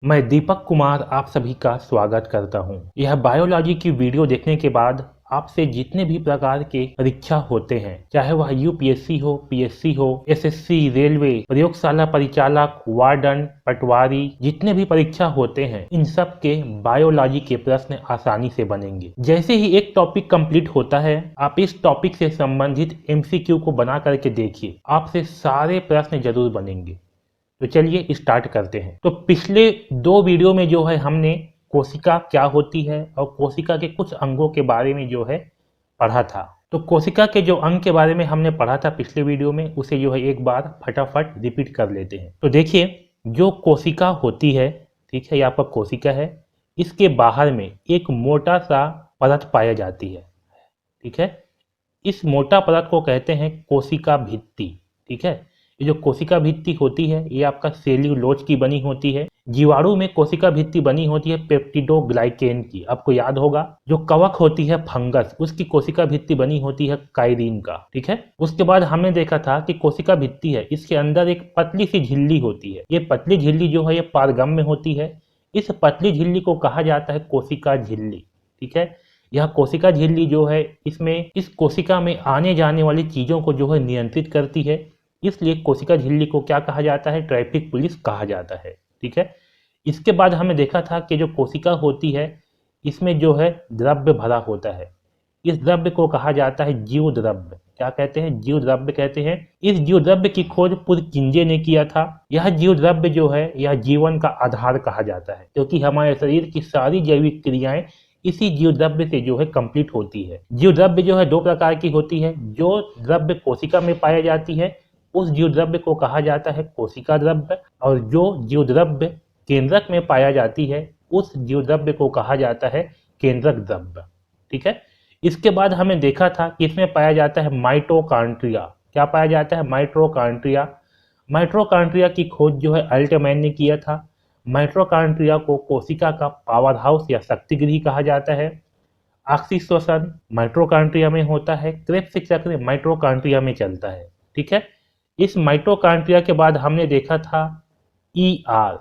मैं दीपक कुमार आप सभी का स्वागत करता हूं। यह बायोलॉजी की वीडियो देखने के बाद आपसे जितने भी प्रकार के परीक्षा होते हैं, चाहे वह यूपीएससी हो, पीएससी हो, एसएससी, रेलवे, प्रयोगशाला परिचालक, वार्डन, पटवारी, जितने भी परीक्षा होते हैं, इन सब के बायोलॉजी के प्रश्न आसानी से बनेंगे। जैसे ही एक टॉपिक कंप्लीट होता है, आप इस टॉपिक से संबंधित एमसीक्यू को बना करके देखिए, आपसे सारे प्रश्न जरूर बनेंगे। तो चलिए स्टार्ट करते हैं। तो पिछले दो वीडियो में जो है हमने कोशिका क्या होती है और कोशिका के कुछ अंगों के बारे में जो है पढ़ा था। तो कोशिका के जो अंग के बारे में हमने पढ़ा था पिछले वीडियो में, उसे जो है एक बार फटाफट रिपीट कर लेते हैं। तो देखिए, जो कोशिका होती है, ठीक है, ये आपका कोशिका है। इसके बाहर में एक मोटा सा परत पाया जाती है, ठीक है। इस मोटा परत को कहते हैं कोशिका भित्ति, ठीक है। ये जो कोशिका भित्ति होती है, ये आपका सेल्यूलोज की बनी होती है। जीवाणु में कोशिका भित्ति बनी होती है पेप्टिडोग्लाइकेन की, आपको याद होगा। जो कवक होती है फंगस, उसकी कोशिका भित्ति बनी होती है काइरीन का, ठीक है। उसके बाद हमने देखा था कि कोशिका भित्ति है, इसके अंदर एक पतली सी झिल्ली होती है। ये पतली झिल्ली जो है ये पारगम्य होती है। इस पतली झिल्ली को कहा जाता है कोशिका झिल्ली, ठीक है। यह कोशिका झिल्ली जो है, इसमें इस कोशिका में आने जाने वाली चीजों को जो है नियंत्रित करती है। इसलिए कोशिका झिल्ली को क्या कहा जाता है? ट्रैफिक पुलिस कहा जाता है, ठीक है। इसके बाद हमें देखा था कि जो कोशिका होती है, इसमें जो है द्रव्य भरा होता है। इस द्रव्य को कहा जाता है जीव द्रव्य। क्या कहते हैं? जीव द्रव्य कहते हैं। इस जीव द्रव्य की खोज पुरकिंजे ने किया था। यह जीव द्रव्य जो है, यह जीवन का आधार कहा जाता है, क्योंकि हमारे शरीर की सारी जैविक क्रियाएं इसी जीव द्रव्य से जो है कंप्लीट होती है। जीव द्रव्य जो है दो प्रकार की होती है। जो द्रव्य कोशिका में पाई जाती है, उस जीव द्रव्य को कहा जाता है कोशिका द्रव्य, और जो जीव द्रव्य केंद्रक में पाया जाती है, उस जीव द्रव्य को कहा जाता है केंद्रक द्रव्य, ठीक है। इसके बाद हमें देखा था कि इसमें पाया जाता है माइटोकॉन्ड्रिया। क्या पाया जाता है? माइटोकॉन्ड्रिया। माइटोकॉन्ड्रिया की खोज जो है अल्टमैन ने किया था। माइटोकॉन्ड्रिया को कोशिका का पावर हाउस या शक्तिगृह कहा जाता है। ऑक्सीश्वसन माइटोकॉन्ड्रिया में होता है। क्रेब्स चक्र माइटोकॉन्ड्रिया में चलता है, ठीक है। इस माइटोकॉन्ड्रिया के बाद हमने देखा था ईआर।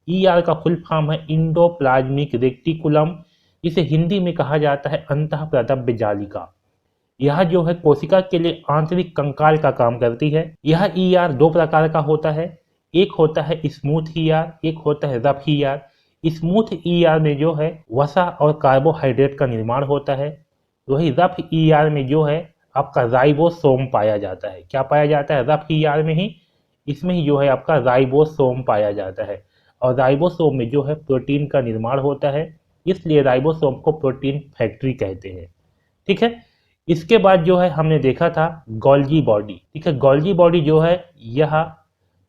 ईआर का फुल फॉर्म है इंडोप्लाज्मिक रेटिकुलम। इसे हिंदी में कहा जाता है अंतःप्रद्रव्य जालिका। यह जो है कोशिका के लिए आंतरिक कंकाल का काम करती है। यह ईआर दो प्रकार का होता है। एक होता है स्मूथ ईआर, एक होता है रफ ईआर। स्मूथ ईआर में जो है वसा और कार्बोहाइड्रेट का निर्माण होता है। वही रफ ईआर में जो है आपका राइबोसोम पाया जाता है। क्या पाया जाता है? रफ ईआर में ही, इसमें ही जो है आपका राइबोसोम पाया जाता है। और राइबोसोम में जो है प्रोटीन का निर्माण होता है, इसलिए राइबोसोम को प्रोटीन फैक्ट्री कहते हैं, ठीक है। इसके बाद जो है हमने देखा था गोल्गी बॉडी, ठीक है। गोल्गी बॉडी जो है यह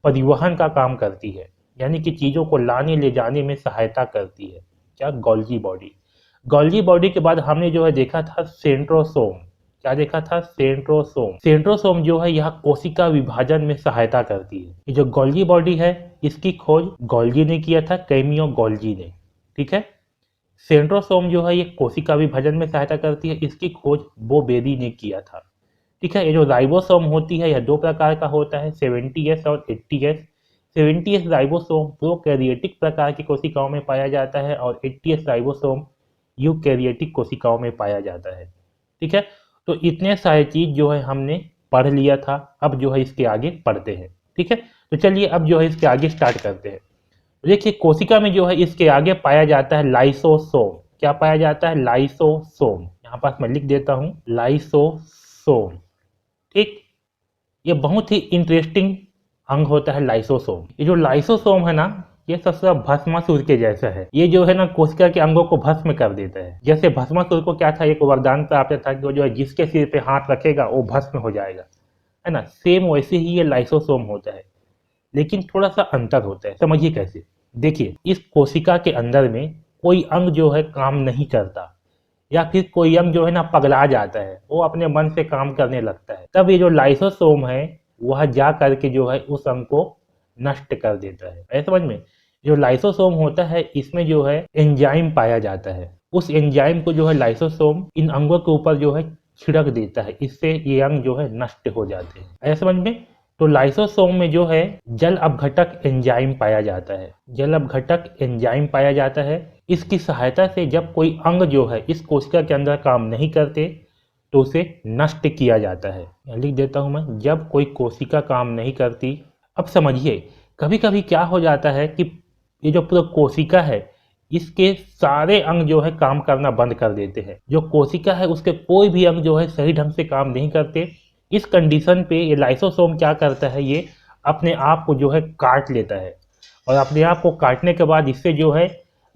परिवहन का काम करती है, यानी कि चीजों को लाने ले जाने में सहायता करती है। क्या? Golgi body. गोल्गी बॉडी के बाद हमने जो है देखा था सेंट्रोसोम। क्या देखा था? सेंट्रोसोम। सेंट्रोसोम जो है यह कोशिका विभाजन में सहायता करती है। ये जो गोल्गी बॉडी है, इसकी खोज गोल्गी ने किया था, कैमियो गोल्गी ने, ठीक है। सेंट्रोसोम जो है ये कोशिका विभाजन में सहायता करती है, इसकी खोज बोबेरी ने किया था, ठीक है। ये जो राइबोसोम होती है, यह दो प्रकार का होता है, 70S और 80S। 70S राइबोसोम प्रोकैरियोटिक प्रकार की कोशिकाओं में पाया जाता है और 80S राइबोसोम यूकैरियोटिक कोशिकाओं में पाया जाता है, ठीक है। तो इतने सारे चीज जो है हमने पढ़ लिया था। अब जो है इसके आगे पढ़ते हैं, ठीक है। तो चलिए अब जो है इसके आगे स्टार्ट करते हैं। देखिए, कोशिका में जो है इसके आगे पाया जाता है लाइसोसोम। क्या पाया जाता है? लाइसोसोम। यहाँ पास मैं लिख देता हूँ लाइसोसोम, ठीक। ये बहुत ही इंटरेस्टिंग अंग होता है लाइसोसोम। ये जो लाइसोसोम है ना, ये सबसे भस्मासुर के जैसा है। ये जो है ना कोशिका के अंगों को भस्म कर देता है। जैसे भस्मासुर को क्या था? एक वरदान प्राप्त था कि वो जो है जिसके सिर पे हाथ रखेगा वो भस्म हो जाएगा, है ना। सेम वैसे ही ये लाइसोसोम होता है, लेकिन थोड़ा सा अंतर होता है। समझिए कैसे। देखिए, इस कोशिका के अंदर में कोई अंग जो है काम नहीं करता, या फिर कोई अंग जो है ना पगला जाता है, वो अपने मन से काम करने लगता है, तब ये जो लाइसोसोम है वह जा करके जो है उस अंग को नष्ट कर देता है। ऐसे समझ में। जो लाइसोसोम होता है, इसमें जो है एंजाइम पाया जाता है। उस एंजाइम को जो है लाइसोसोम इन अंगों के ऊपर जो है छिड़क देता है, इससे ये अंग जो है नष्ट हो जाते हैं। ऐसे समझ में। तो लाइसोसोम में जो है जल अपघटक एंजाइम पाया जाता है, जल अपघटक एंजाइम पाया जाता है। इसकी सहायता से जब कोई अंग जो है इस कोशिका के अंदर काम नहीं करते तो उसे नष्ट किया जाता है। लिख देता हूं मैं, जब कोई कोशिका काम नहीं करती। अब समझिए, कभी कभी क्या हो जाता है कि ये जो पूरा कोशिका है इसके सारे अंग जो है काम करना बंद कर देते हैं। जो कोशिका है उसके कोई भी अंग जो है सही ढंग से काम नहीं करते। इस कंडीशन पे ये लाइसोसोम क्या करता है, ये अपने आप को जो है काट लेता है, और अपने आप को काटने के बाद इससे जो है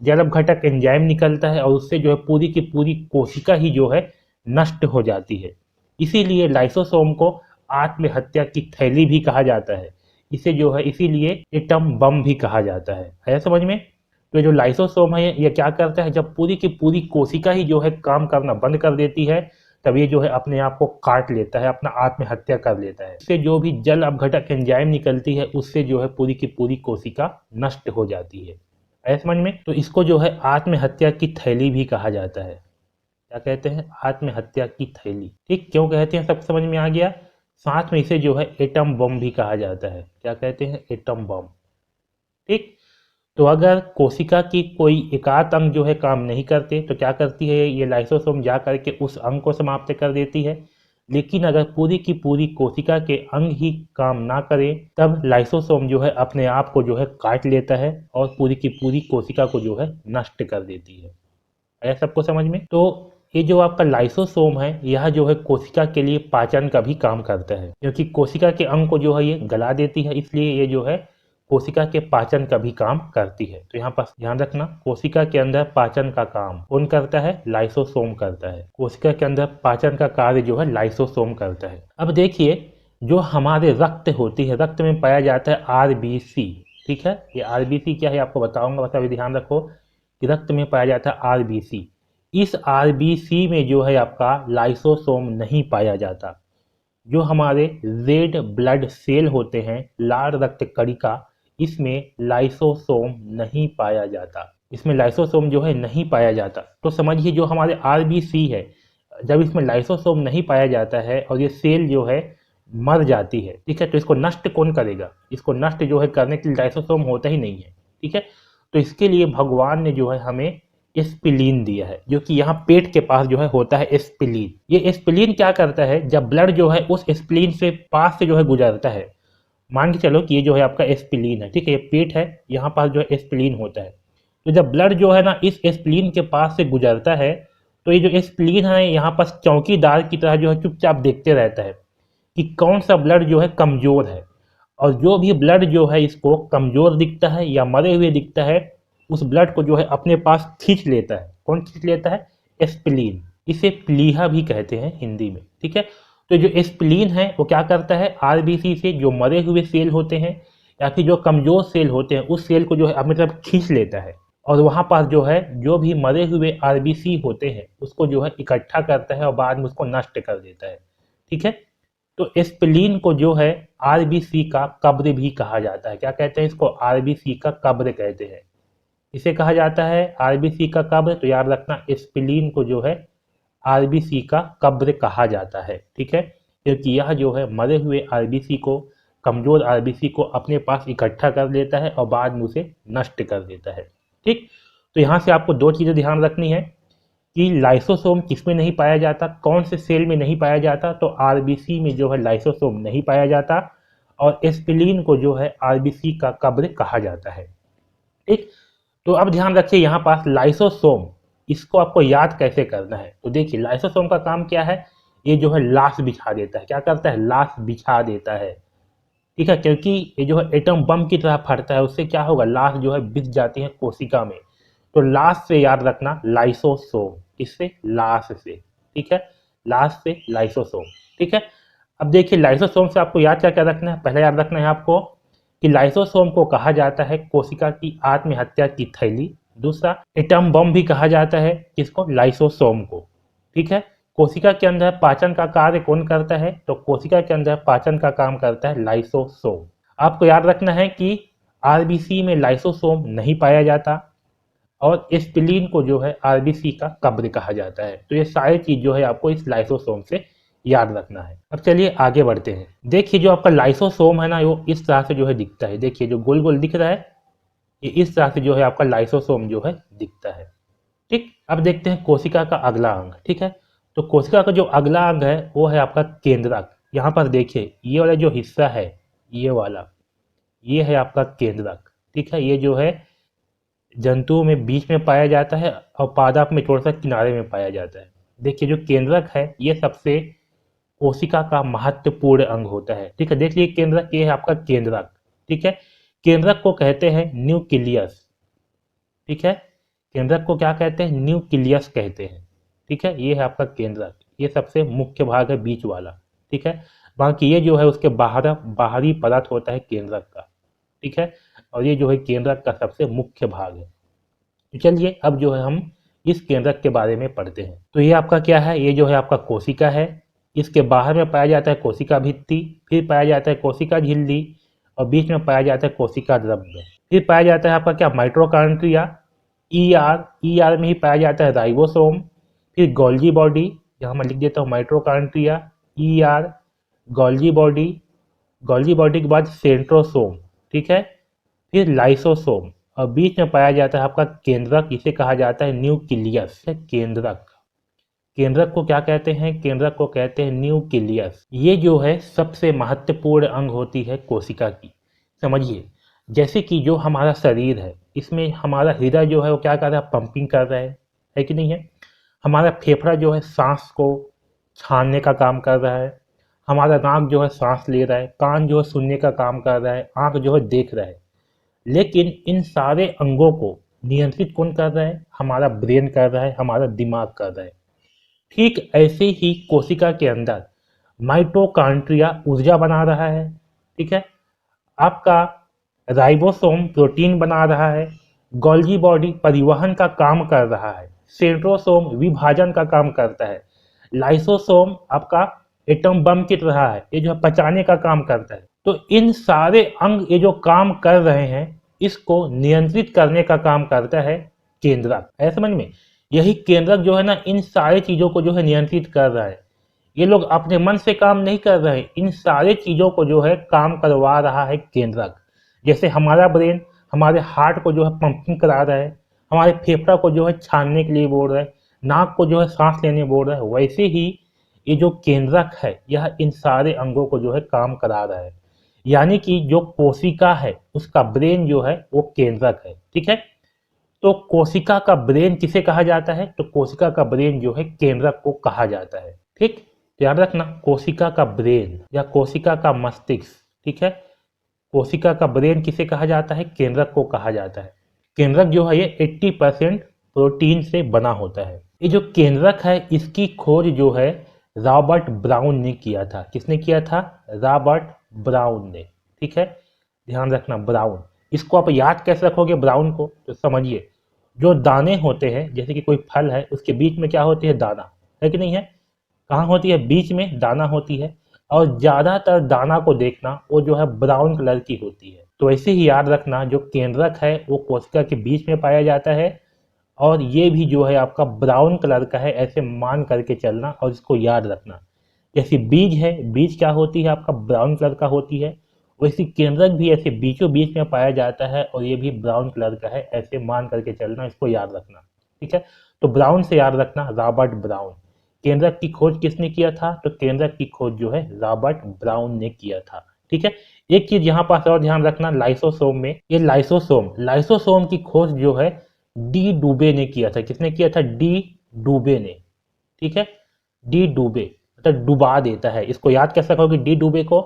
जल अपघटक एंजाइम निकलता है और उससे जो है पूरी की पूरी कोशिका ही जो है नष्ट हो जाती है। इसीलिए लाइसोसोम को आत्महत्या की थैली भी कहा जाता है। इसे जो है इसीलिए एटम बम भी कहा जाता है। आया समझ में? तो ये जो लाइसोसोम है ये क्या करता है, जब पूरी की पूरी कोशिका ही जो है काम करना बंद कर देती है तब ये जो है अपने आप को काट लेता है, अपना आत्महत्या कर लेता है। इससे जो भी जल अपघटक एंजाइम निकलती है उससे जो है पूरी की पूरी कोशिका नष्ट हो जाती है। आया समझ में? तो इसको जो है आत्महत्या की थैली भी कहा जाता है। क्या कहते हैं? आत्महत्या की थैली। ठीक, क्यों कहते हैं सब समझ में आ गया। साथ में इसे जो है एटम बम भी कहा जाता है। क्या कहते हैं? Atom bomb. ठीक, तो अगर कोशिका की कोई एकाध अंग जो है काम नहीं करते तो क्या करती है, ये लाइसोसोम जा करके उस अंग को समाप्त कर देती है। लेकिन अगर पूरी की पूरी कोशिका के अंग ही काम ना करें तब लाइसोसोम जो है अपने आप को जो है काट लेता है और पूरी की पूरी कोशिका को जो है नष्ट कर देती है। आया सबको समझ में? तो ये जो आपका लाइसोसोम है यह जो है कोशिका के लिए पाचन का भी काम करता है, क्योंकि कोशिका के अंग को जो है ये गला देती है, इसलिए ये जो है कोशिका के पाचन का भी काम करती है। तो यहाँ पर ध्यान रखना, कोशिका के अंदर पाचन का काम कौन करता है? लाइसोसोम करता है। कोशिका के अंदर पाचन का कार्य जो है लाइसोसोम करता है। अब देखिए, जो हमारे रक्त होती है, रक्त में पाया जाता है आरबीसी। ठीक है, ये आरबीसी क्या है आपको बताऊंगा, बस अभी ध्यान रखो कि रक्त में पाया जाता है आरबीसी। इस आरबीसी में जो है आपका लाइसोसोम नहीं पाया जाता। जो हमारे रेड ब्लड सेल होते हैं, लाल रक्त कणिका, इसमें लाइसोसोम नहीं पाया जाता। इसमें लाइसोसोम जो है नहीं पाया जाता। तो समझिए, जो हमारे आरबीसी है, जब इसमें लाइसोसोम नहीं पाया जाता है और ये सेल जो है मर जाती है, ठीक है, तो इसको नष्ट कौन करेगा? इसको नष्ट जो है करने के लिए लाइसोसोम होता ही नहीं है। ठीक है, तो इसके लिए भगवान ने जो है हमें एस्पिलीन दिया है, जो कि यहाँ पेट के पास जो है होता है एस्पिलीन। ये एस्पिलीन क्या करता है, जब ब्लड जो है उस एस्पिलीन से पास से जो है गुजरता है, मान के चलो कि ये जो है आपका एस्पिलीन है, ठीक है, ये पेट है, यहाँ पास जो है एस्पिलीन होता है। तो जब ब्लड जो है ना इस एस्पिलीन के पास से गुजरता है तो ये जो एस्पिलीन है यहाँ पास चौकीदार की तरह जो है चुपचाप देखते रहता है कि कौन सा ब्लड जो है कमजोर है, और जो भी ब्लड जो है इसको कमजोर दिखता है या मरे हुए दिखता है उस ब्लड को जो है अपने पास खींच लेता है। कौन खींच लेता है? एस्पिलीन। इसे प्लीहा भी कहते हैं हिंदी में। ठीक है, तो जो एस्पिलीन है वो क्या करता है, आरबीसी से जो मरे हुए सेल होते हैं या फिर जो कमजोर सेल होते हैं उस सेल को जो है अपनी तरफ खींच लेता है, और वहाँ पास जो है जो भी मरे हुए आरबीसी होते हैं उसको जो है इकट्ठा करता है और बाद में उसको नष्ट कर देता है। ठीक है, तो एस्पिलीन को जो है आरबीसी का कब्र भी कहा जाता है। क्या कहते हैं इसको? आरबीसी का कब्र कहते हैं। इसे कहा जाता है आरबीसी का कब्र। तो याद रखना, एस्पिलीन को जो है आरबीसी का कब्र कहा जाता है। ठीक है, क्योंकि यह जो है मरे हुए आरबीसी को, कमजोर आरबीसी को अपने पास इकट्ठा कर लेता है और बाद में उसे नष्ट कर देता है। ठीक, तो यहाँ से आपको दो चीज़ें ध्यान रखनी है कि लाइसोसोम किसमें नहीं पाया जाता, कौन से सेल में नहीं पाया जाता। तो आरबीसी में जो है लाइसोसोम नहीं पाया जाता, और एस्पिलीन को जो है आरबीसी का कब्र कहा जाता है। ठीक, तो अब ध्यान रखिए यहाँ पास लाइसोसोम, इसको आपको याद कैसे करना है। तो देखिए, लाइसोसोम का काम क्या है, ये जो है लाश बिछा देता है। क्या करता है? लाश बिछा देता है। ठीक है, क्योंकि ये जो है एटम बम की तरह फटता है, उससे क्या होगा, लाश जो है बिछ जाती है कोशिका में। तो लाश से याद रखना लाइसोसोम, किससे? लाश से। ठीक है, लाश से लाइसोसोम। ठीक है, अब देखिए लाइसोसोम से आपको याद क्या क्या रखना है। पहले याद रखना है आपको कि लाइसोसोम को कहा जाता है कोशिका की आत्महत्या की थैली। दूसरा, एटम बम भी कहा जाता है किसको? लाइसोसोम को। ठीक है, कोशिका के अंदर पाचन का कार्य कौन करता है? तो कोशिका के अंदर पाचन का काम करता है लाइसोसोम। आपको याद रखना है कि आरबीसी में लाइसोसोम नहीं पाया जाता, और एस्पिलीन को जो है आरबीसी का कब्र कहा जाता है। तो ये सारी चीज जो है आपको इस लाइसोसोम से याद रखना है। अब चलिए आगे बढ़ते हैं। देखिए जो आपका लाइसोसोम है ना, वो इस तरह से जो है दिखता है। देखिए जो गोल गोल दिख रहा है, ये इस तरह से जो है आपका लाइसोसोम जो है दिखता है। ठीक, अब देखते हैं कोशिका का अगला अंग। ठीक है, तो कोशिका का जो अगला अंग है वो है आपका केंद्रक। यहाँ पर देखिए ये वाला जो हिस्सा है, ये वाला, ये है आपका केंद्रक। ठीक है, ये जो है जंतुओं में बीच में पाया जाता है और पादप में थोड़ा सा किनारे में पाया जाता है। देखिए जो केंद्रक है ये सबसे कोशिका का महत्वपूर्ण अंग होता है। ठीक है, देख लीजिए केंद्रक, ये है आपका केंद्रक। ठीक है, केंद्रक को कहते हैं न्यूक्लियस। ठीक है, केंद्रक को क्या कहते हैं? न्यूक्लियस कहते हैं। ठीक है, ये है आपका केंद्रक, ये सबसे मुख्य भाग है बीच वाला। ठीक है, बाकी ये जो है उसके बाहरी परत होता है केंद्रक का। ठीक है, और ये जो है केंद्रक का सबसे मुख्य भाग है। तो चलिए अब जो है हम इस केंद्रक के बारे में पढ़ते हैं। तो ये आपका क्या है? ये जो है आपका कोशिका है। इसके बाहर में पाया जाता है कोशिका भित्ति, फिर पाया जाता है कोशिका झिल्ली, और बीच में पाया जाता है कोशिका द्रव्य। फिर पाया जाता है आपका क्या? माइटोकॉन्ड्रिया, ईआर में ही पाया जाता है राइबोसोम, फिर गोल्गी बॉडी, यहाँ मैं लिख देता हूँ mitochondria, ER, Golgi body, Golgi body के बाद सेंट्रोसोम। ठीक है, फिर लाइसोसोम, और बीच में पाया जाता है आपका केंद्रक, इसे कहा जाता है न्यूक्लियस। केंद्रक, केंद्रक को क्या कहते हैं? केंद्रक को कहते हैं न्यूक्लियस। ये जो है सबसे महत्वपूर्ण अंग होती है कोशिका की। समझिए, जैसे कि जो हमारा शरीर है, इसमें हमारा हृदय जो है वो क्या कर रहा है? पंपिंग कर रहा है कि नहीं है? हमारा फेफड़ा जो है सांस को छानने का काम कर रहा है, हमारा नाक जो है सांस ले रहा है, कान जो है सुनने का काम कर रहा है, आँख जो है देख रहा है। लेकिन इन सारे अंगों को नियंत्रित कौन कर रहा है? हमारा ब्रेन कर रहा है, हमारा दिमाग कर रहा है। ठीक ऐसे ही कोशिका के अंदर माइटोकॉन्ड्रिया ऊर्जा बना रहा है। ठीक है, आपका राइबोसोम प्रोटीन बना रहा है, गोल्गी बॉडी परिवहन का काम कर रहा है, सेंट्रोसोम विभाजन का काम करता है, लाइसोसोम आपका एटम बम की तरह है, ये जो है पचाने का काम करता है। तो इन सारे अंग ये जो काम कर रहे हैं, इसको नियंत्रित करने का काम करता है केंद्रक। है समझ में? यही केंद्रक जो है ना, इन सारी चीजों को जो है नियंत्रित कर रहा है। ये लोग अपने मन से काम नहीं कर रहे हैं, इन सारे चीजों को जो है काम करवा रहा है केंद्रक। जैसे हमारा ब्रेन हमारे हार्ट को जो है पंपिंग करा रहा है, हमारे फेफड़ा को जो है छानने के लिए बोल रहा है, नाक को जो है सांस लेने बोल रहा है, वैसे ही ये जो केंद्रक है यह इन सारे अंगों को जो है काम करा रहा है। यानी कि जो कोशिका है उसका ब्रेन जो है वो केंद्रक है। ठीक है, तो कोशिका का ब्रेन किसे कहा जाता है? तो कोशिका का ब्रेन जो है केंद्रक को कहा जाता है। ठीक, तो याद रखना, कोशिका का ब्रेन या कोशिका का मस्तिष्क। ठीक है, कोशिका का ब्रेन किसे कहा जाता है? केंद्रक को कहा जाता है। केंद्रक जो है ये 80% प्रोटीन से बना होता है। ये जो केंद्रक है इसकी खोज जो है रॉबर्ट ब्राउन ने किया था। किसने किया था? रॉबर्ट ब्राउन ने। ठीक है, ध्यान रखना ब्राउन। इसको आप याद कैसे रखोगे ब्राउन को? तो समझिए, जो दाने होते हैं, जैसे कि कोई फल है, उसके बीच में क्या होती है? दाना, है कि नहीं है? कहाँ होती है? बीच में दाना होती है, और ज़्यादातर दाना को देखना वो जो है ब्राउन कलर की होती है। तो ऐसे ही याद रखना, जो केंद्रक है वो कोशिका के बीच में पाया जाता है, और ये भी जो है आपका ब्राउन कलर का है, ऐसे मान करके चलना और इसको याद रखना। जैसे बीज है, बीज क्या होती है? आपका ब्राउन कलर का होती है। वैसे केंद्रक भी ऐसे बीचों बीच में पाया जाता है और ये भी ब्राउन कलर का है, ऐसे मान करके चलना, इसको याद रखना। ठीक है, तो ब्राउन से याद रखना, रॉबर्ट ब्राउन। केंद्रक की खोज किसने किया था? तो केंद्रक की खोज जो है रॉबर्ट ब्राउन ने किया था। ठीक है, एक चीज यहाँ पास और ध्यान रखना, लाइसोसोम में, ये लाइसोसोम की खोज जो है डी डूबे ने किया था। किसने किया था? डी डूबे ने। ठीक है, डी डूबे मतलब डुबा देता है। इसको याद कैसे रखोगे? डी डूबे को,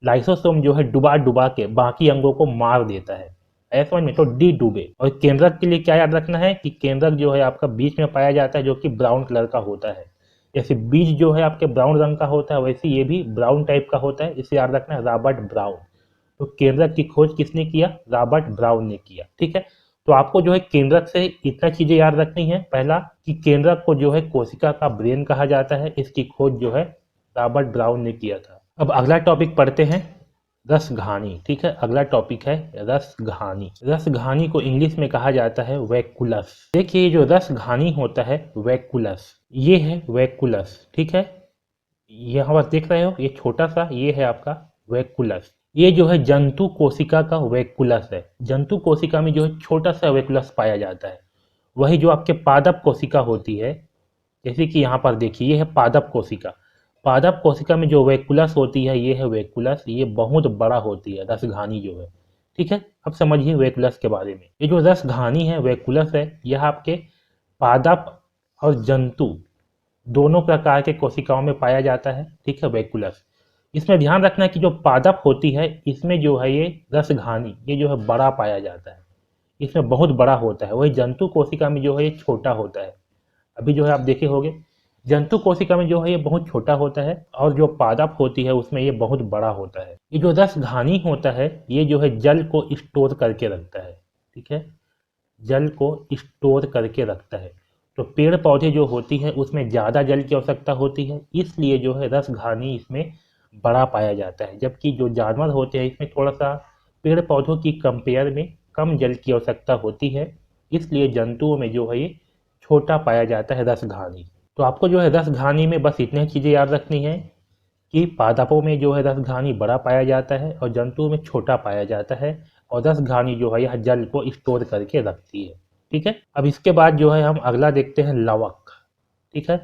लाइसोसोम जो है डुबा डुबा के बाकी अंगों को मार देता है। ऐसा समझ में? तो डी डूबे। और केंद्रक के लिए क्या याद रखना है कि केंद्रक जो है आपका बीच में पाया जाता है, जो कि ब्राउन कलर का होता है। जैसे बीज जो है आपके ब्राउन रंग का होता है, वैसे ये भी ब्राउन टाइप का होता है, इसे याद रखना है, रॉबर्ट ब्राउन। तो केंद्रक की खोज किसने किया? रॉबर्ट ब्राउन ने किया। ठीक है, तो आपको जो है केंद्रक से इतना चीजें याद रखनी है। पहला कि केंद्रक को जो है कोशिका का ब्रेन कहा जाता है, इसकी खोज जो है रॉबर्ट ब्राउन ने किया था। अब अगला टॉपिक पढ़ते हैं, रसघानी। ठीक है, अगला टॉपिक है रसघानी। रसघानी को इंग्लिश में कहा जाता है वैकुलस। देखिए, जो रसघानी होता है वैकुलस, ये है वैकुलस। ठीक है, यहाँ पर देख रहे हो ये छोटा सा, ये है आपका वैक्यूलस। ये जो है जंतु कोशिका का वैक्यूलस है। जंतु कोशिका में जो है छोटा सा वैक्यूलस पाया जाता है। वही जो आपके पादप कोशिका होती है, जैसे कि यहाँ पर देखिए, ये है पादप कोशिका। पादप कोशिका में जो वैक्यूलस होती है, ये है वैक्यूलस, ये बहुत बड़ा होती है, रसघानी जो है। ठीक है, अब समझिए वैक्यूलस के बारे में। ये जो रसघानी है, वैक्यूलस है, यह आपके पादप और जंतु दोनों प्रकार के कोशिकाओं में पाया जाता है। ठीक है, वैक्यूलस। इसमें ध्यान रखना कि जो पादप होती है, इसमें जो है ये रसघानी, ये जो है बड़ा पाया जाता है, इसमें बहुत बड़ा होता है। वही जंतु कोशिका में जो है ये छोटा होता है। अभी जो है आप देखे होंगे, जंतु कोशिका में जो है ये बहुत छोटा होता है, और जो पादप होती है उसमें ये बहुत बड़ा होता है। ये जो रसघानी होता है, ये जो है जल को स्टोर करके रखता है। ठीक है, जल को स्टोर करके रखता है। तो पेड़ पौधे जो होती है उसमें ज़्यादा जल की आवश्यकता होती है, इसलिए जो है रसघानी इसमें बड़ा पाया जाता है। जबकि जो जानवर होते हैं इसमें थोड़ा सा पेड़ पौधों की कंपेयर में कम जल की आवश्यकता होती है, इसलिए जंतुओं में जो है ये छोटा पाया जाता है रसघानी। तो आपको जो है रसघानी में बस इतनी चीज़ें याद रखनी है कि पादपों में जो है रसघानी बड़ा पाया जाता है और जंतुओं में छोटा पाया जाता है, और रसघानी जो है यह जल को स्टोर करके रखती है। ठीक है, अब इसके बाद जो है हम अगला देखते हैं, लवक। ठीक है,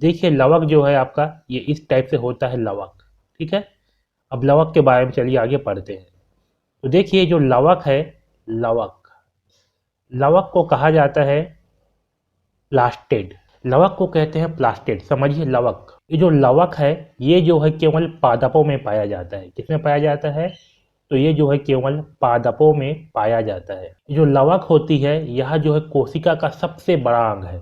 देखिए लवक जो है आपका ये इस टाइप से होता है, लवक। ठीक है, अब लवक के बारे में चलिए आगे पढ़ते हैं। तो देखिए जो लवक है, लवक, लवक को कहा जाता है प्लास्टेड। लवक को कहते हैं प्लास्टेड। समझिए लवक, ये जो लवक है ये जो है केवल पादपों में पाया जाता है। किसमें पाया जाता है? तो ये जो है केवल पादपों में पाया जाता है। जो लवक होती है यह जो है कोशिका का सबसे बड़ा अंग है।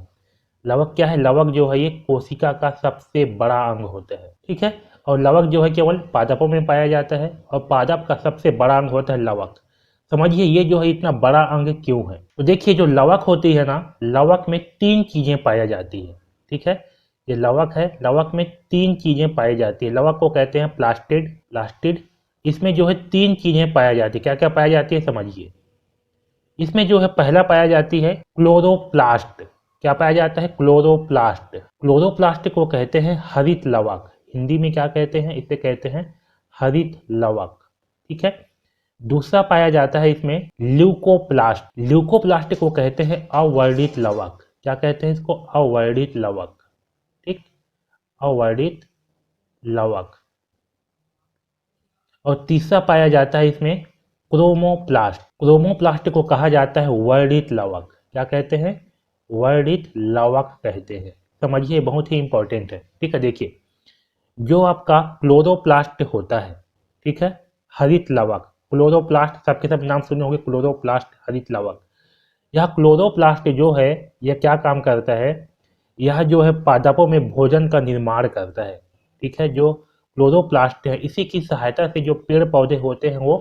लवक क्या है? लवक जो है ये कोशिका का सबसे बड़ा अंग होता है। ठीक है, और लवक जो है केवल पादपों में पाया जाता है, और पादप का सबसे बड़ा अंग होता है लवक। समझिए ये जो है इतना बड़ा अंग क्यों है। तो देखिए जो लवक होती है ना, लवक में 3 चीजें पाई जाती है। ठीक है, ये लवक है, लवक में 3 चीजें पाई जाती है। लवक को कहते हैं प्लास्टिड। प्लास्टिड, इसमें जो है 3 चीजें पाई जाती है। क्या क्या पाई जाती है समझिए। इसमें जो है पहला पाया जाती है क्लोरोप्लास्ट। क्या पाया जाता है? क्लोरोप्लास्ट। क्लोरोप्लास्ट को कहते हैं हरित लवक। हिंदी में क्या कहते हैं? इसे कहते हैं हरित लवक। ठीक है, दूसरा पाया जाता है इसमें ल्यूकोप्लास्ट। ल्यूकोप्लास्ट को कहते हैं अवर्णित लवक। क्या कहते हैं इसको? अवर्णित लवक। ठीक, अवर्णित लवक। और तीसरा पाया जाता है इसमें क्रोमोप्लास्ट। क्रोमोप्लास्ट को कहा जाता है वर्णित लवक। क्या कहते हैं? वर्णित लवक कहते हैं। समझिए बहुत ही इंपॉर्टेंट है। ठीक है, देखिए जो आपका क्लोरोप्लास्ट होता है, ठीक है, हरित लवक, क्लोरोप्लास्ट, सबके सब नाम सुने होंगे, क्लोरोप्लास्ट, हरित लवक। यह क्लोरोप्लास्ट जो है यह क्या काम करता है? यह जो है पादपों में भोजन का निर्माण करता है। ठीक है, जो क्लोरोप्लास्ट है इसी की सहायता से जो पेड़ पौधे होते हैं वो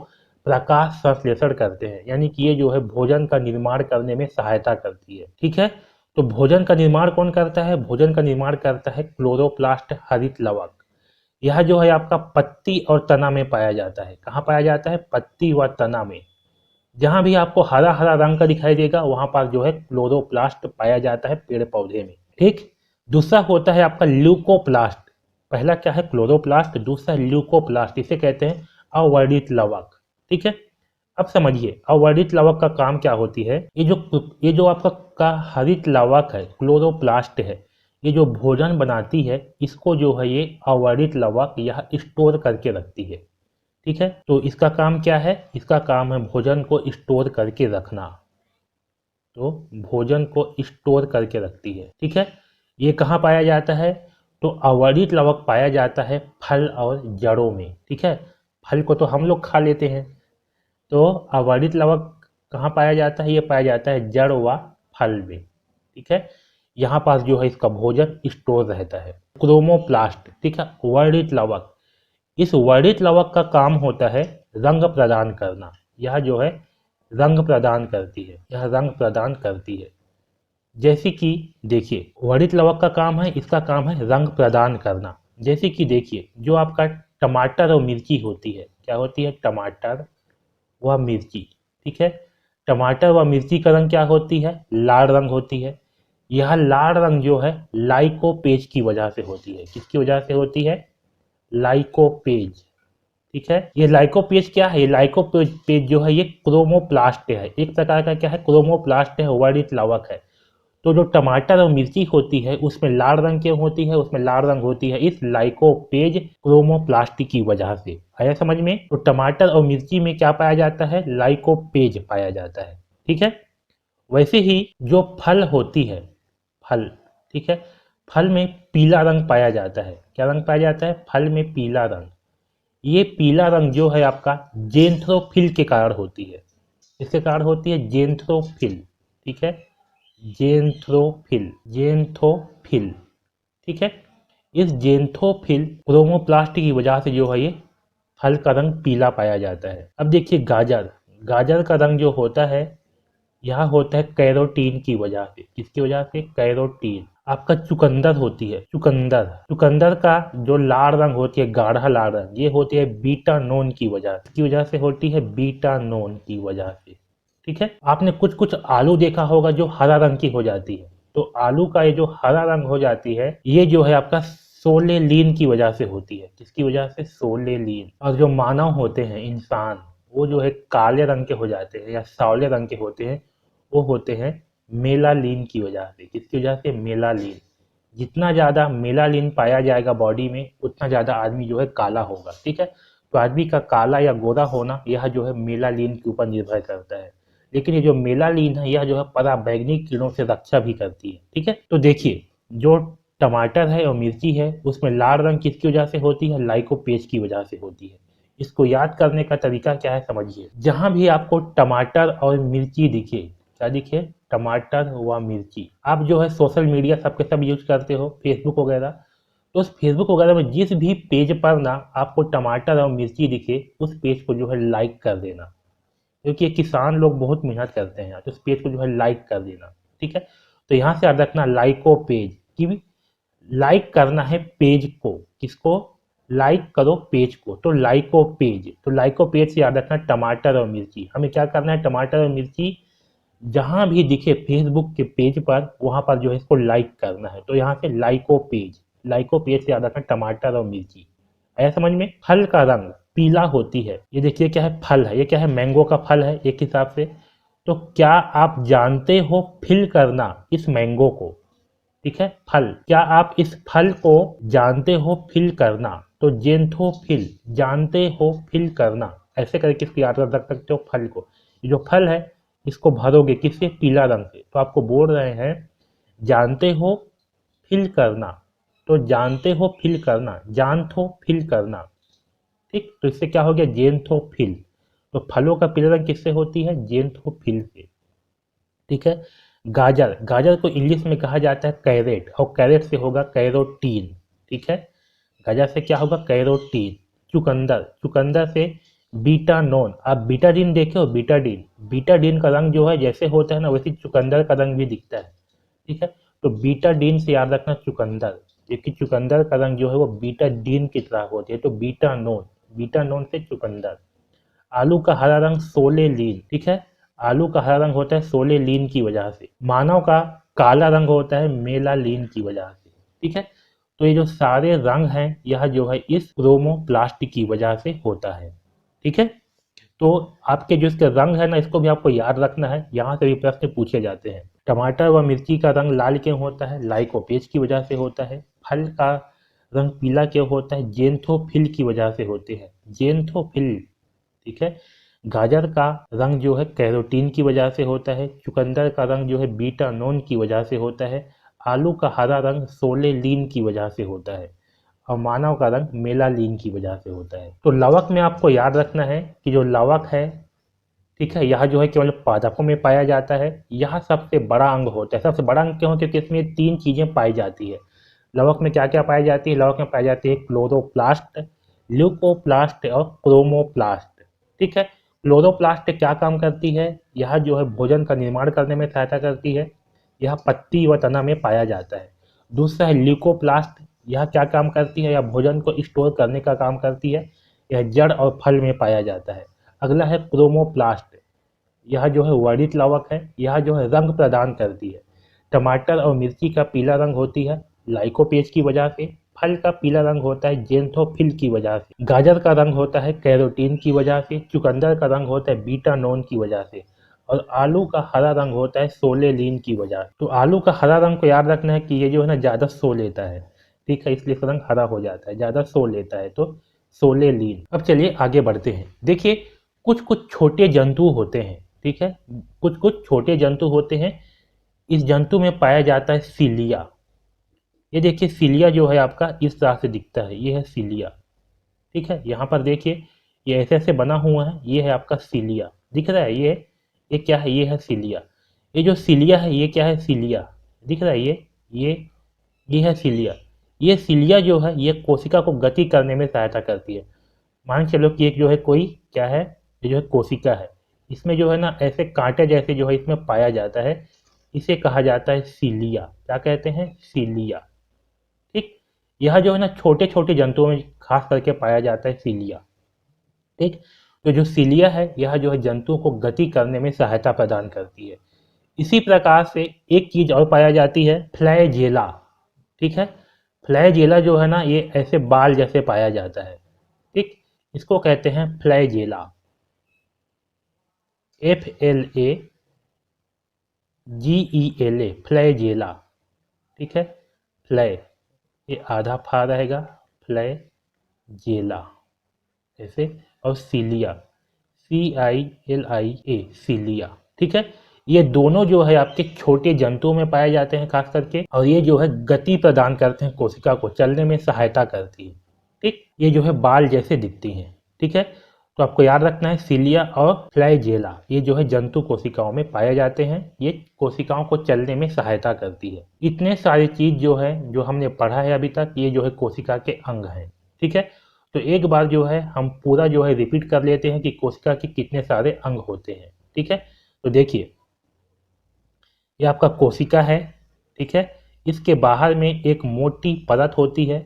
प्रकाश संश्लेषण करते हैं, यानी कि ये जो है भोजन का निर्माण करने में सहायता करती है। ठीक है, तो भोजन का निर्माण कौन करता है? भोजन का निर्माण करता है क्लोरोप्लास्ट, हरित लवक। यह जो है आपका पत्ती और तना में पाया जाता है। कहाँ पाया जाता है? पत्ती व तना में। जहाँ भी आपको हरा हरा रंग का दिखाई देगा वहां पर जो है क्लोरोप्लास्ट पाया जाता है पेड़ पौधे में। ठीक, दूसरा होता है आपका ल्यूकोप्लास्ट। पहला क्या है? क्लोरोप्लास्ट, दूसरा ल्यूकोप्लास्ट, इसे कहते हैं अवर्णित लवक। ठीक है, अब समझिए अवर्णित लवक का काम क्या होती है। ये जो आपका का हरित लवक है, क्लोरोप्लास्ट है, ये जो भोजन बनाती है इसको जो है ये अवर्णित लवक यह स्टोर करके रखती है। ठीक है, तो इसका काम क्या है? इसका काम है भोजन को स्टोर करके रखना। तो भोजन को स्टोर करके रखती है। ठीक है, ये कहाँ पाया जाता है? तो अवर्णित लवक पाया जाता है फल और जड़ों में। ठीक है, फल को तो हम लोग खा लेते हैं, तो अवर्णित लवक कहाँ पाया जाता है? ये पाया जाता है जड़ व फल में। ठीक है, यहाँ पास जो है इसका भोजन स्टोर रहता है। क्रोमोप्लास्ट, ठीक है, वर्णित लवक। इस वर्णित लवक का काम होता है रंग प्रदान करना। यह जो है रंग प्रदान करती है, यह रंग प्रदान करती है। जैसे कि देखिए वर्णित लवक का काम है, इसका काम है रंग प्रदान करना। जैसे कि देखिए जो आपका टमाटर और मिर्ची होती है, क्या होती है? टमाटर व मिर्ची। ठीक है, टमाटर व मिर्ची का रंग क्या होती है? लाल रंग होती है। यह लाल रंग जो है लाइकोपेज की वजह से होती है। किसकी वजह से होती है? लाइकोपेज। ठीक है, ये लाइकोपेज क्या है? ये लाइकोपेज पेज जो है ये क्रोमोप्लास्ट है, एक प्रकार का क्या है? क्रोमोप्लास्ट है, वर्णित लावक है। तो जो टमाटर और मिर्ची होती है उसमें लाल रंग क्यों होती है? उसमें लाल रंग होती है इस लाइकोपेज क्रोमोप्लास्ट की वजह से। आया समझ में? तो टमाटर और मिर्ची में क्या पाया जाता है? लाइकोपेज पाया जाता है। ठीक है, वैसे ही जो फल होती है, फल, ठीक है, फल में पीला रंग पाया जाता है। क्या रंग पाया जाता है? फल में पीला रंग। ये पीला रंग जो है आपका जेंथ्रोफिल के कारण होती है। इसके कारण होती है जेंथ्रोफिल। ठीक है, जेंथ्रोफिल, जेंथोफिल। ठीक है, इस जेंथोफिल क्रोमोप्लास्ट की वजह से जो है ये फल का रंग पीला पाया जाता है। अब देखिए गाजर, गाजर का रंग जो होता है यह होता है कैरोटीन की वजह से। किसकी वजह से? कैरोटीन। आपका चुकंदर होती है, चुकंदर, चुकंदर का जो लाल रंग होती है, गाढ़ा लाल रंग, ये होती है बीटानोन की वजह से। की वजह से होती है बीटानोन की वजह से। ठीक है, आपने कुछ कुछ आलू देखा होगा जो हरा रंग की हो जाती है। तो आलू का ये जो हरा रंग हो जाती है ये जो है आपका सोलेलीन की वजह से होती है। किसकी वजह से? सोलेलीन। और जो मानव होते हैं, इंसान, वो जो है काले रंग के हो जाते हैं या सांवले रंग के होते हैं, वो होते हैं मेलालिन की वजह से। किसकी वजह से? मेलालिन। जितना ज़्यादा मेलालिन पाया जाएगा बॉडी में उतना ज़्यादा आदमी जो है काला होगा। ठीक है, तो आदमी का काला या गोरा होना यह जो है मेलालिन के ऊपर निर्भर करता है। लेकिन ये जो मेलालिन है यह जो है पराबैंगनी किरणों से रक्षा भी करती है। ठीक है, तो देखिए जो टमाटर है और मिर्ची है उसमें लाल रंग किसकी वजह से होती है? लाइकोपेज की वजह से होती है। इसको याद करने का तरीका क्या है समझिए। जहां भी आपको टमाटर और मिर्ची दिखे, क्या दिखे? टमाटर व मिर्ची। आप जो है सोशल मीडिया सबके सब यूज करते हो, फेसबुक वगैरह, तो उस फेसबुक वगैरह में जिस भी पेज पर ना आपको टमाटर और मिर्ची दिखे उस पेज को जो है लाइक कर देना। क्योंकि ये किसान लोग बहुत मेहनत करते हैं, तो उस पेज को जो है लाइक कर देना। ठीक है, तो यहाँ से याद रखना लाइको पेज की भी लाइक करना है पेज को। किसको? लाइक करो पेज को, तो लाइको पेज। तो लाइको पेज से याद रखना टमाटर और मिर्ची। हमें क्या करना है? टमाटर और मिर्ची जहां भी दिखे फेसबुक के पेज पर वहां पर जो है इसको लाइक करना है। तो यहाँ से लाइको पेज, लाइको पेज से याद रखना टमाटर और मिर्ची। आया समझ में? फल का रंग पीला होती है। ये देखिए क्या है? फल है, ये क्या है? मैंगो का फल है एक हिसाब से। तो क्या आप जानते हो फिल करना इस मैंगो को? ठीक है, फल, क्या आप इस फल को जानते हो फिल करना? तो जेंथोफिल, जानते हो फिल करना, ऐसे करके इसको याद रख सकते हो फल को। ये जो फल है इसको भरोगे किससे? पीला रंग से। तो आपको बोल रहे हैं जानते हो फिल करना, तो जानते हो फिल करना, जानथो फिल करना। ठीक, तो इससे क्या हो गया? जेंथोफिल। तो फलों का पीला रंग किससे होती है? जेंथोफिल से। ठीक है, गाजर, गाजर को इंग्लिश में कहा जाता है कैरेट, और कैरेट से होगा कैरोटीन। ठीक है, गाजर से क्या होगा? कैरोटीन। चुकंदर, चुकंदर से बीटानोन। आप बीटाडीन देखे हो? बीटाडीन, बीटाडीन का रंग जो है जैसे होता है ना वैसे चुकंदर का रंग भी दिखता है। ठीक है, तो बीटाडीन से याद रखना चुकंदर, जबकि चुकंदर का रंग जो है वो बीटाडीन की तरह होती है। तो बीटानोन, बीटानोन से चुकंदर। आलू का हरा रंग सोलेलीन। ठीक है, आलू का हरा रंग होता है सोलेलीन की वजह से। मानव का काला रंग होता है मेलालीन की वजह से। ठीक है, तो ये जो सारे रंग हैं यह जो है इस क्रोमोप्लास्ट की वजह से होता है। ठीक है, तो आपके जो इसके रंग है ना इसको भी आपको याद रखना है, यहाँ से भी प्रश्न पूछे जाते हैं। टमाटर व मिर्ची का रंग लाल क्यों होता है? लाइकोपेज की वजह से होता है। फल का रंग पीला क्यों होता है? जेंथोफिल की वजह से होते हैं, जेंथोफिल। ठीक है, गाजर का रंग जो है कैरोटीन की वजह से होता है। चुकंदर का रंग जो है बीटानोन की वजह से होता है। आलू का हरा रंग सोलेलीन की वजह से होता है, और मानव का रंग मेलालीन की वजह से होता है। तो लवक में आपको याद रखना है कि जो लवक है, ठीक है, यह जो है केवल पादपों में पाया जाता है। यह सबसे बड़ा अंग होता है। सबसे बड़ा अंग क्यों? क्योंकि इसमें तीन चीजें पाई जाती है। लवक में क्या क्या पाई जाती है? लवक में पाई जाती है क्लोरोप्लास्ट, ल्यूकोप्लास्ट और क्रोमोप्लास्ट। ठीक है, क्लोरोप्लास्ट क्या काम करती है? यह जो है भोजन का निर्माण करने में सहायता करती है। यह पत्ती व तना में पाया जाता है। दूसरा है ल्यूकोप्लास्ट, यह क्या काम करती है? यह भोजन को स्टोर करने का काम करती है। यह जड़ और फल में पाया जाता है। अगला है क्रोमोप्लास्ट, यह जो है वर्णित लवक है। यह जो है रंग प्रदान करती है। टमाटर और मिर्ची का पीला रंग होती है लाइकोपेज की वजह से। फल का पीला रंग होता है जेंथोफिल की वजह से। गाजर का रंग होता है कैरोटीन की वजह से। चुकंदर का रंग होता है बीटानोन की वजह से। और आलू का हरा रंग होता है सोलेलिन की वजह से। तो आलू का हरा रंग को याद रखना है कि ये जो है ना ज़्यादा सो लेता है, ठीक है, इसलिए इसका रंग हरा हो जाता है, ज़्यादा सो लेता है तो सोलेलिन। अब चलिए आगे बढ़ते हैं। देखिए कुछ कुछ छोटे जंतु होते हैं, ठीक है, कुछ कुछ छोटे जंतु होते हैं। इस जंतु में पाया जाता है सीलिया। ये देखिए सीलिया जो है आपका इस तरह से दिखता है, ये है सीलिया, ठीक है। यहाँ पर देखिए ये ऐसे ऐसे बना हुआ है, ये है आपका सीलिया, दिख रहा है। ये क्या है, ये है सीलिया। ये जो सीलिया है ये क्या है, सीलिया, दिख रहा है। ये है सीलिया। ये सीलिया जो है ये कोशिका को गति करने में सहायता करती है। मान चलो कि एक जो है कोई क्या है, ये जो है कोशिका है, इसमें जो है ना ऐसे कांटे जैसे जो है इसमें पाया जाता है, इसे कहा जाता है सीलिया। क्या कहते हैं, सीलिया, ठीक। यह जो है ना छोटे छोटे जंतुओं में खास करके पाया जाता है सीलिया, ठीक। तो जो सीलिया है यह जो है जंतुओं को गति करने में सहायता प्रदान करती है। इसी प्रकार से एक चीज और पाया जाती है फ्लैजेला, ठीक है। फ्लैजेला जो है ना ये ऐसे बाल जैसे पाया जाता है, ठीक। इसको कहते हैं फ्लैजेला, FLAGELA, फ्लैजेला, ठीक है। फ्लै ये आधा फा रहेगा, फ्लैजेला ऐसे, और सीलिया CILIA, सीलिया, ठीक है। ये दोनों जो है आपके छोटे जंतुओं में पाए जाते हैं खास करके, और ये जो है गति प्रदान करते हैं, कोशिका को चलने में सहायता करती है, ठीक। ये जो है बाल जैसे दिखती हैं, ठीक है। तो आपको याद रखना है सीलिया और फ्लैजेला ये जो है जंतु कोशिकाओं में पाए जाते हैं, ये कोशिकाओं को चलने में सहायता करती है। इतने सारी चीज जो है जो हमने पढ़ा है अभी तक, ये जो है कोशिका के अंग हैं, ठीक है। तो एक बार जो है हम पूरा जो है रिपीट कर लेते हैं कि कोशिका के कितने सारे अंग होते हैं, ठीक है। तो देखिए ये आपका कोशिका है, ठीक है। इसके बाहर में एक मोटी परत होती है,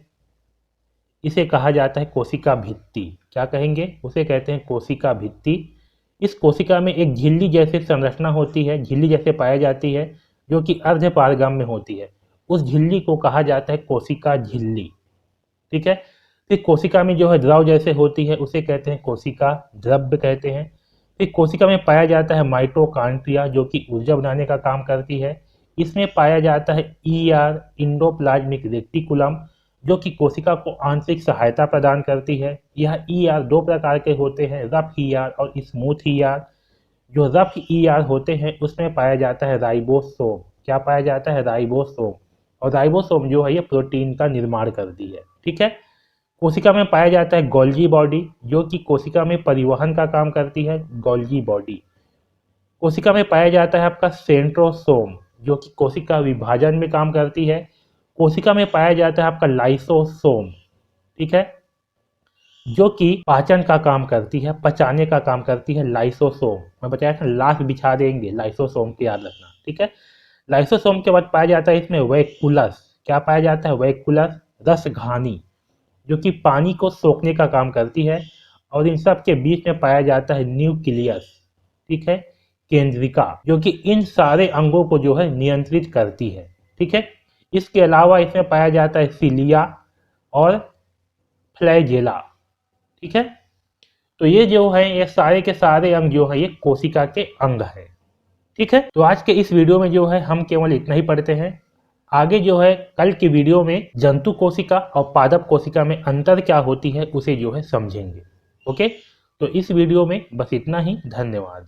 इसे कहा जाता है कोशिका भित्ति। क्या कहेंगे, उसे कहते हैं कोशिका भित्ति। इस कोशिका में एक झिल्ली जैसी संरचना होती है, झिल्ली जैसे पाई जाती है, जो कि अर्ध पारगम्य होती है। उस झिल्ली को कहा जाता है कोशिका झिल्ली, ठीक है। फिर कोशिका में जो है द्रव जैसे होती है, उसे कहते हैं कोशिका द्रव्य कहते हैं। फिर कोशिका में पाया जाता है माइटोकॉन्ड्रिया, जो कि ऊर्जा बनाने का काम करती है। इसमें पाया जाता है ER, इंडोप्लाज्मिक रेटिकुलम, जो कि कोशिका को आंतरिक सहायता प्रदान करती है। यह ER दो प्रकार के होते हैं, रफ ER और स्मूथ ER। जो रफ ER होते हैं उसमें पाया जाता है राइबोसोम। क्या पाया जाता है, राइबोसोम। और राइबोसोम जो है ये प्रोटीन का निर्माण करती है, ठीक है। कोशिका में पाया जाता है गोल्गी बॉडी, जो कि कोशिका में परिवहन का काम करती है, गोल्गी बॉडी। कोशिका में पाया जाता है आपका सेंट्रोसोम, जो कि कोशिका विभाजन में काम करती है। कोशिका में पाया जाता है आपका लाइसोसोम, ठीक है, जो कि पाचन का काम करती है, पचाने का काम करती है, लाइसोसोम। मैं बताया था लाश बिछा देंगे, लाइसोसोम की याद रखना, ठीक है। लाइसोसोम के बाद पाया जाता है इसमें वैक्यूलस। क्या पाया जाता है, वैक्यूलस, रसघानी, जो कि पानी को सोखने का काम करती है। और इन सब के बीच में पाया जाता है न्यूक्लियस, ठीक है, केंद्रिका, जो कि इन सारे अंगों को जो है नियंत्रित करती है, ठीक है। इसके अलावा इसमें पाया जाता है सीलिया और फ्लैजेला, ठीक है। तो ये जो है ये सारे के सारे अंग जो है ये कोशिका के अंग है, ठीक है। तो आज के इस वीडियो में जो है हम केवल इतना ही पढ़ते हैं। आगे जो है कल की वीडियो में जंतु कोशिका और पादप कोशिका में अंतर क्या होती है उसे जो है समझेंगे। ओके, तो इस वीडियो में बस इतना ही। धन्यवाद।